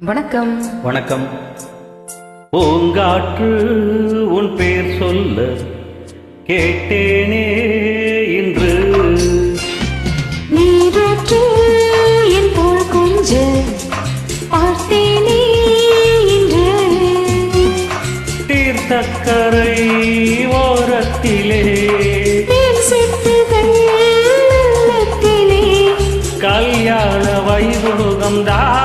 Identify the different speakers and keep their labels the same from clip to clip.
Speaker 1: வணக்கம்.
Speaker 2: வணக்கம். பூங்காற்று உன் பேர் சொல்ல கேட்டேனே இன்று.
Speaker 1: நீரற்று என் போல் கொஞ்ச பார்த்தேனே இன்று.
Speaker 2: தீர்த்தக்கரை ஓரத்திலே கல்யாண வைபோகம்தான்.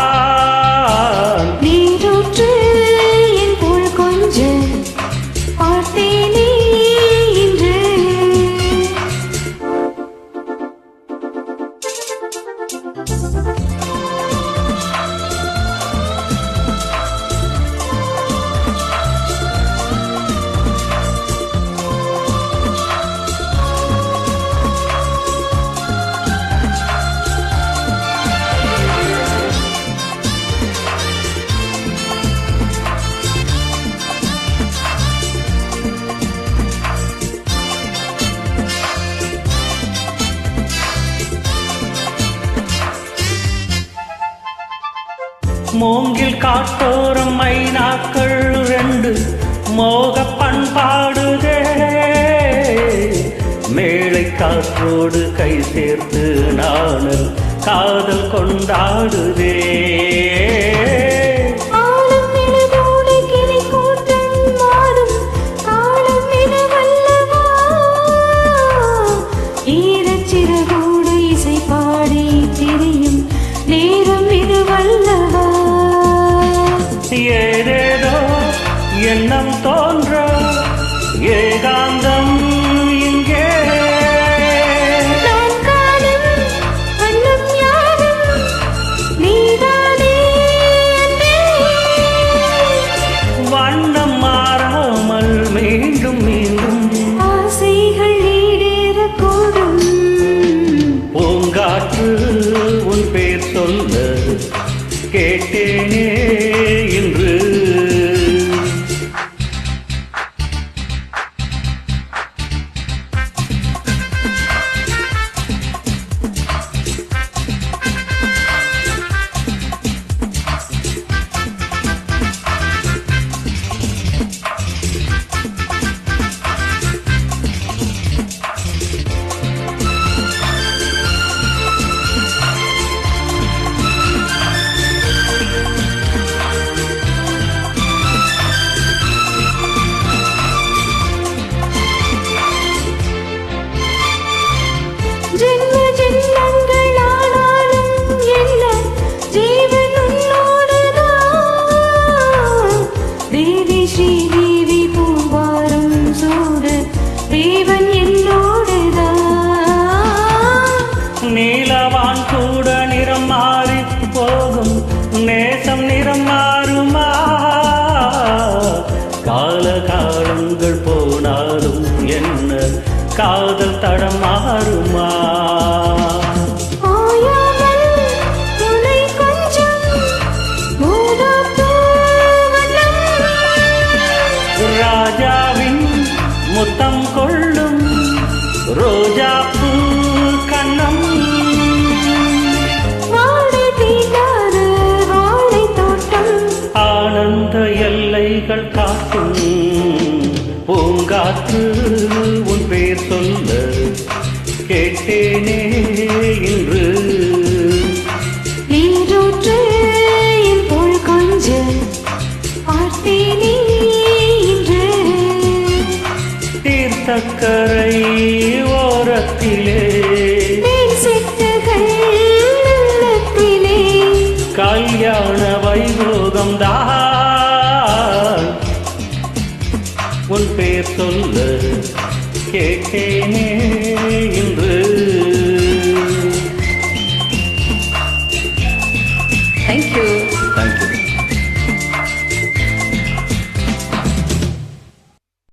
Speaker 2: மூங்கில் காட்டோரம் மைனாக்கள் ரெண்டு மோக பண்பாடுதே. மேலை காற்றோடு கை சேர்த்து நாணல் காதல் கொண்டாடுதே. ஏதேதோ எண்ணம் தோன்ற ஏகாந்தம் இங்கே. வண்ணம் மாறாமல் மீண்டும் மீண்டும்
Speaker 1: ஆசைகள் ஈடேறக்கூடும்.
Speaker 2: பூங்காற்று உன் பேர் சொல்ல கேட்டேனே இன்று.
Speaker 1: ஜென்ம ஜென்மங்களானாலும் என்ன ஜீவன் உன்னோடுதான். தேவி ஸ்ரீதேவி பூவாரும் சூட தேவன் என்னோடுதான்.
Speaker 2: நீலவான் கூட நிறம் மாறி போகும் நேசம் நிறம் மாறுமா? கால காலங்கள் போனாலும் என்ன காதல் தடம் மாறுமா? ராஜாவின் முத்தம் கொள்ளும் ரோஜாப்பூ கண்ணம். ஆனந்த எல்லைகள் காட்டும். பூங்காற்று உன் பேர் சொல்ல கேட்டேனே இன்று.
Speaker 1: நீரூற்று என் போல் கொஞ்ச பார்த்தேனே இன்று.
Speaker 2: தீர்த்தக்கரை ஓரத்திலே கல்யாண வைபோகம்தான். உன் பேர் சொல்ல கேட்டேனே இன்று.